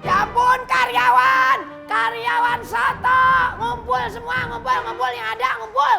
Ya ampun karyawan! Karyawan Soto! Ngumpul semua, ngumpul yang ada, ngumpul!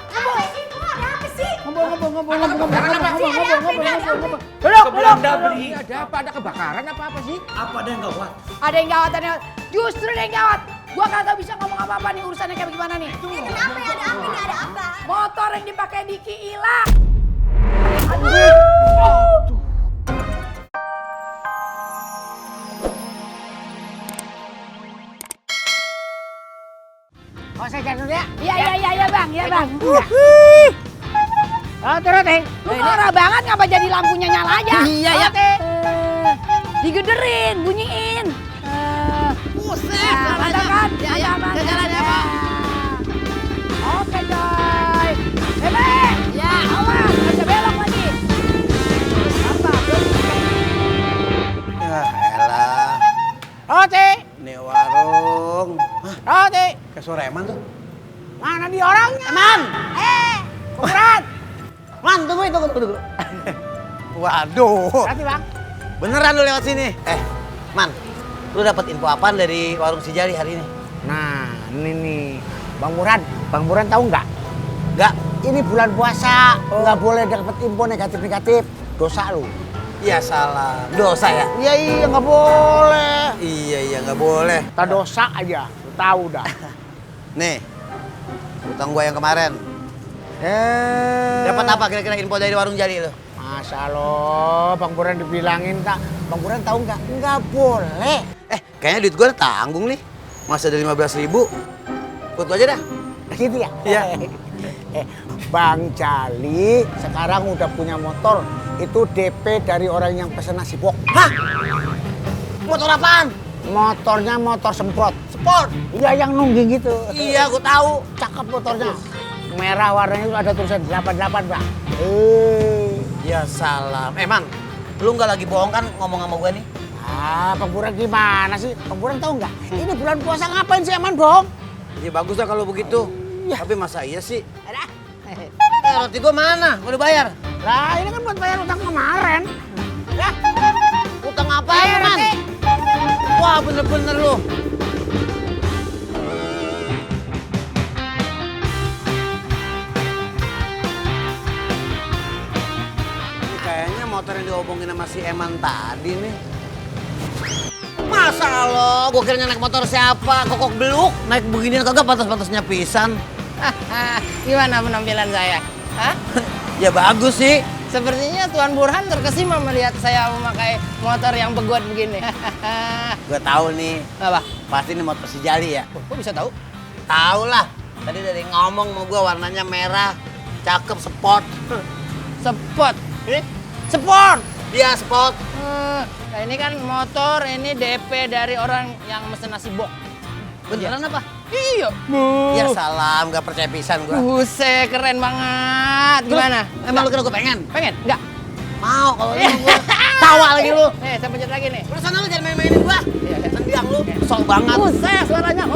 Ngumpul! Apa sih? Ngumpul. Duduk. Ada apa? Ada kebakaran apa sih? Apa ada yang gawat? Ada yang gawat. Justru ada yang gawat. Gua kagak bisa ngomong apa-apa nih urusannya kayak bagaimana nih. Kenapa ya? Ada apa? Ini ada apa? Motor yang dipakai Diki hilang. Oh, saya cari dulu ya. Iya bang. Oh, terus nih. Lu norak banget ngapa jadi lampunya nyala aja? Iya, ya. Digederin, bunyiin. Buset, Mantap kan? Ya, Mantap. jalan ya, Pak. Oke coy. Bebe. Ya. Awas, bisa belok lagi. Apa? Ya elah, Roti. ini warung. Roti. Kayak suara Eman tuh. Mana dia orangnya? Eman! Berat. Man, tunggu. Waduh, Berarti bang. beneran lu lewat sini. Man, lu dapat info apaan dari warung si Jali hari ini? Nah, ini nih. Bang Buran tahu nggak? Enggak. Ini bulan puasa, nggak boleh dapet info negatif. Dosa lu. Iya salah. Dosa ya? Iya, nggak boleh. Iya, nggak boleh. Kita dosa aja, lu tahu dah. Nih, utang gua yang kemarin. Dapat apa kira-kira info dari warung Jali lu? Masa lo, Bang Buran dibilangin tak? Bang Buran tahu nggak? Nggak boleh. Kayaknya duit gua tanggung nih. Masa ada 15.000. Ikut gua aja dah. Gitu ya? Iya. Bang Jali sekarang udah punya motor. Itu DP dari orang yang pesen nasi bok. Hah? Motor apaan? Motornya motor semprot. Sport. Iya, yang nungging gitu. Iya, gua tahu. Cakep motornya. Merah warnanya itu ada tulisan 88, Bang. Ya salam. Man, lu nggak lagi bohong kan ngomong sama gua nih? Bang Buran gimana sih? Bang Buran tahu nggak? Ini bulan puasa ngapain sih Eman bohong? Ya bagus lah kalau begitu. Iya. Tapi masa iya sih? Ada. Roti gua mana? Gua udah bayar. Lah, ini kan buat bayar utang kemarin. Ya. Utang apa ya, Man? Wah, bener-bener lu. Ini kayaknya motor yang diobongin sama si Eman tadi nih. Masa lo? Gua kira naik motor siapa? Kokok beluk. Naik beginian kagak pantas-pantasnya pisan. Gimana penampilan saya? Hah? Ya bagus sih. Sepertinya Tuan Burhan terkesima melihat saya memakai motor yang beguat begini. Gua tahu nih. Apa? Pasti ini motor si Jali ya. Kok bisa tahu? Tahu lah. Tadi dari ngomong sama gua warnanya merah, cakep, sport. Sport. Sport. Dia sport. Nah ini kan motor, ini DP dari orang yang mesen nasi bok. Beneran apa? Iya. Ya salam, gak percaya pisan gua. Buset, keren banget. Gimana? Emang lu kira gua pengen? Pengen? Enggak. Mau kalau lu gua. Tawa lagi lu. Saya pencet lagi nih. Lu sana lu jangan main-mainin gua. Iya. Tendiang lu, sok banget. Buset, suaranya.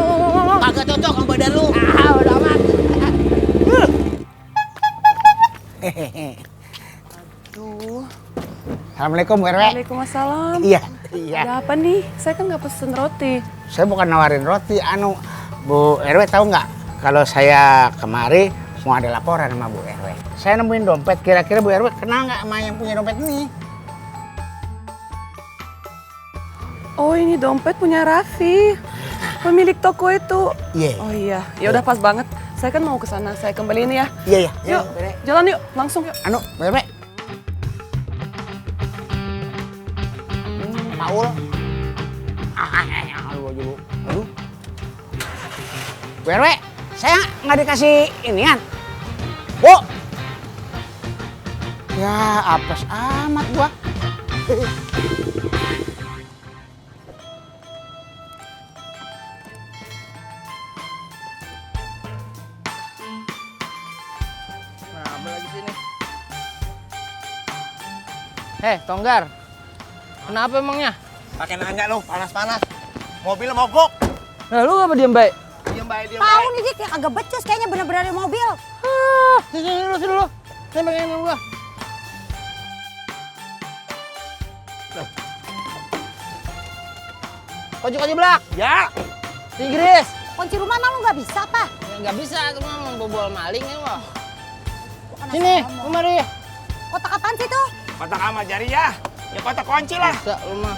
Kagak cocok sama badan lu. Udah amat. Duh, Assalamualaikum Bu RW. Waalaikumsalam. Iya. Ada apa nih? Saya kan nggak pesen roti. Saya bukan nawarin roti, Bu RW tahu nggak? Kalau saya kemari mau ada laporan sama Bu RW. Saya nemuin dompet, kira-kira Bu RW kenal nggak sama yang punya dompet ini? Oh, ini dompet punya Raffi. Pemilik toko itu. Iya. Oh iya, ya udah pas banget. Saya kan mau ke sana. Saya kembaliin ya. Iya. Yuk, jalan yuk, langsung yuk. Bu RW. Paul. Aduh. Bu RW, saya nggak dikasih inian. Bu. Ya, apes amat gua. Nah, apa lagi sini? Tonggar. Kenapa emangnya? Pakai nanya lu, panas-panas. Mobil mogok. Nah, lu apa diem baik? Diam baik. Tahu nih dia kayak agak becus kayaknya bener-bener di mobil. Sini dulu. Saya pengen sama gua. Kunci belak. Ya. Inggris. Kunci rumah emang lu nggak bisa apa? Ya, nggak bisa, itu mah membobol maling ya mah. Bukan Sini, asal ngomong. kemari. Kotak apaan sih tuh? Kotak ama jari ya. Ya kotak kunci lah. Bisa lu mah.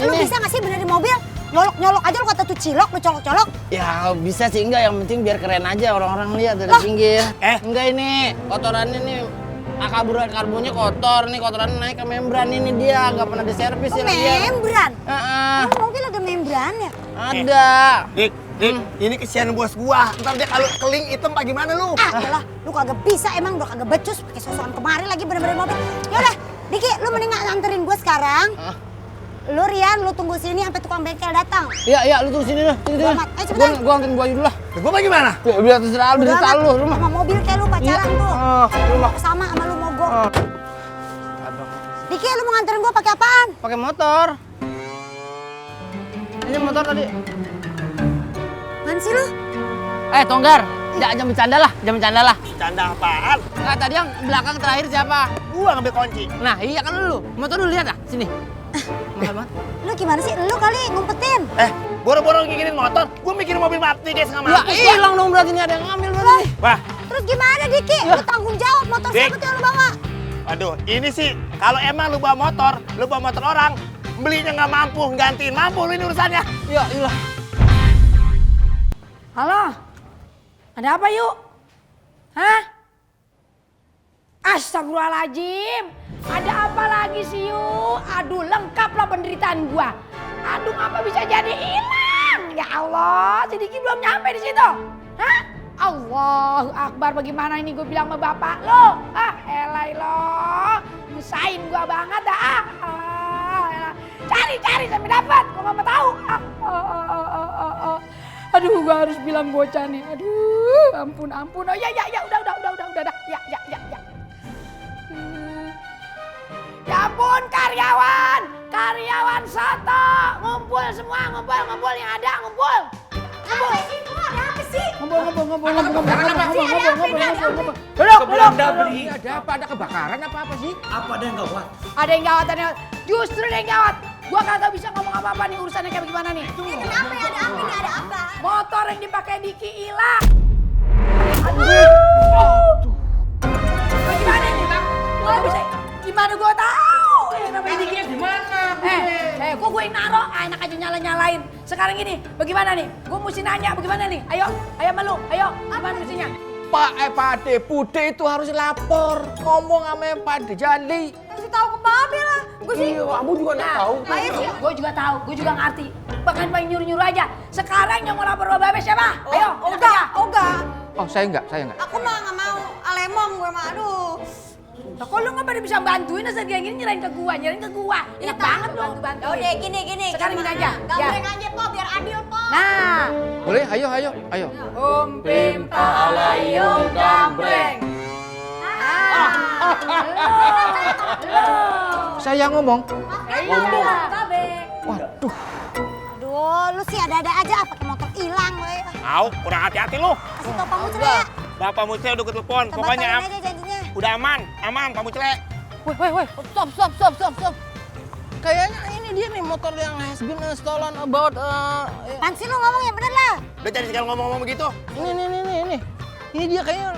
Lu Ini. bisa nggak sih bener di mobil? Nyolok aja lu kata tuh cilok, lu colok-colok. Ya bisa sih enggak, yang penting biar keren aja orang-orang lihat dari Lah. pinggir. Eh. Enggak ini, kotorannya nih akaburan karbonnya kotor nih, kotorannya naik ke membran ini dia nggak pernah diservis Oh, ya dia. membran. Heeh. Emang mobil ada membrannya? Ada. Dik, ini kesian bos gua. Ntar dia kalau keling hitam apa gimana lu? Ah, yalah, lu kagak bisa emang udah kagak becus pakai sosokan kemari lagi bener-bener mobil. Yaudah, Diki, lu mending anterin gue sekarang. Lu Rian, lu tunggu sini sampai tukang bengkel datang. Iya, lu tunggu sini dah. Sini, sini. Ayo, cepetan. Gua anterin gua dulu lah. Gua apa gimana? Ya, biar terserah lu, Udah terserah amat, lu mah. sama mobil kayak lu pacaran tuh. Lu mah. Sama lu mogok. Diki, lu mau nganterin gue pakai apaan? Pakai motor. Ini motor tadi. Apaan sih lu? Tonggar. Jangan bercanda lah, jangan bercanda lah. Canda apaan? Enggak, tadi yang belakang terakhir siapa? Gua ngambil kunci. Nah, iya kan lu. Motor lu lihat ah, sini. Mahal banget. Lu gimana sih? Lu kali ngumpetin. Boro-boro ngikinin motor. Gua mikirin mobil mati guys sama Ya hilang dong berarti ini ada yang ngambil berarti. Wah, Terus gimana Diki? Lu tanggung jawab motor Dik. siapa tuh yang lu bawa? aduh, ini sih kalau emang lu bawa motor orang, belinya nggak mampu, gantiin mampu lu ini urusannya. Ya iyalah. Halo? Ada apa yuk? Hah? Astagfirullahaladzim. Ada apa lagi sih yuk? Aduh, lengkap lah penderitaan gua. Aduh, ngapa bisa jadi hilang? Ya Allah, si Diki belum nyampe di situ. Hah? Allahu Akbar, bagaimana ini gue bilang sama bapak lo? Elai lo, nyusahin gua banget dah. Elah. Cari sampai dapat, gua nggak mau tahu. Aduh, gua harus bilang bocah nih. Aduh, ampun. Oh ya, udah. Ya. Ya ampun, karyawan soto, ngumpul semua, ngumpul yang ada, ngumpul. Ada apa sih? Ngumpul. Duduk. Ada apa? Ada kebakaran apa sih? Ada yang gawat. Justru ada yang gawat. Gua kagak bisa ngomong apa-apa nih, urusannya kayak bagaimana nih. Kenapa ya? Ada apa nih? Ada apa? Motor yang dipakai Diki hilang. Gimana nih? Gua bisa. Gimana gua tahu? Namanya Diki gimana? Kok gue yang naro? Enak aja nyalain. Sekarang gini, bagaimana nih? Gue mesti nanya bagaimana nih? Ayo malu. Ayo, gimana mestinya? Pak De Bude itu harus lapor, ngomong sama Pak De Jali. Kasih tahu ke Babe lah. Gue sih. Kamu juga nggak tahu. Gue juga tahu, gue juga ngerti. Bahkan paling nyuruh-nyuruh aja. Sekarang yang mau lapor Babe siapa? Ayo, Oga. Oh, saya enggak. Aku mah nggak mau. Alemong gue mah. Aduh. Nah, kok lu nggak pada bisa bantuin asal kayak gini nyerahin ke gua. Enak banget lu bantu. Udah gini. Sekarang gini aja. Gambreng aja po, biar adil po. Nah, Boleh? Ayo. Pim palayung gambreng. Saya ngomong. Babe. Waduh. Aduh, lu sih ada-ada aja pakai motor hilang we. Au, kurang hati-hati lu. Kasih tau Pak Mucre ya. Bapak Mucel udah ketelepon. Pokoknya Batalin aja janjinya. udah aman Pak Mucel. Woi. Stop. Kayaknya ini dia nih motor yang has been stolen about Apaan sih lu ngomong yang bener lah. Udah jadi sekali ngomong-ngomong begitu. ini. Ini dia kayaknya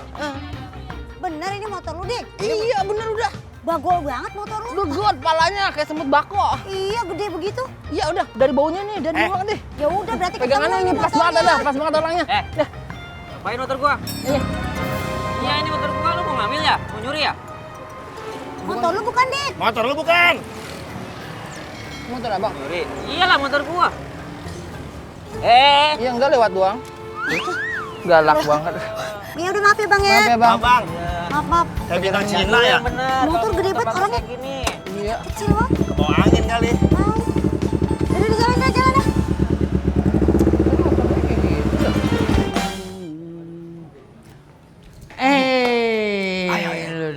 Bener ini motor lu, Dik. iya bener udah. Bagol banget motor lu. Udah got palanya kayak semut bako. Iya, gede begitu. Iya udah dari baunya nih, dari bawah deh. Ya udah berarti Pegangannya ketemu ini pas banget motornya. pas banget orangnya. Apain motor gua? Iya ini motor gua, lu mau ngambil ya? Mau nyuri ya? Motor lu bukan, Dik. Motor lu bukan. Motor abang. Nyuri? Iyalah motor gua. Iya enggak lewat doang. Galak banget. Ya udah maaf ya, Bang ya. Maaf ya bang. Abang, Maaf. kayak bintang Cina ya. Bener. Motor gede banget orangnya. Gini. Iya. Kecil banget. Kebawa angin kali. Mau. Udah jalan dah.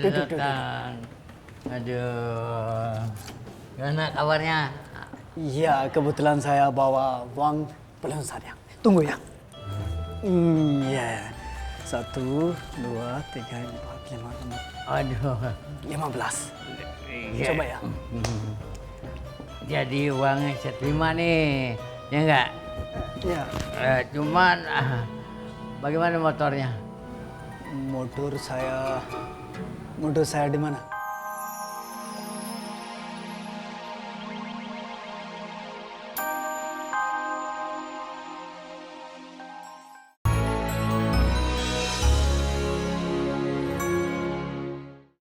Lu datang. Aduh. Gimana kabarnya? Iya, kebetulan saya bawa uang belum sayang. Tunggu ya. Iya. 1, 2, 3, 4, 5, 6, Aduh. 15. Coba ya. jadi uangnya saya terima nih, ya enggak? Ya, Cuman bagaimana motornya? motor saya di mana?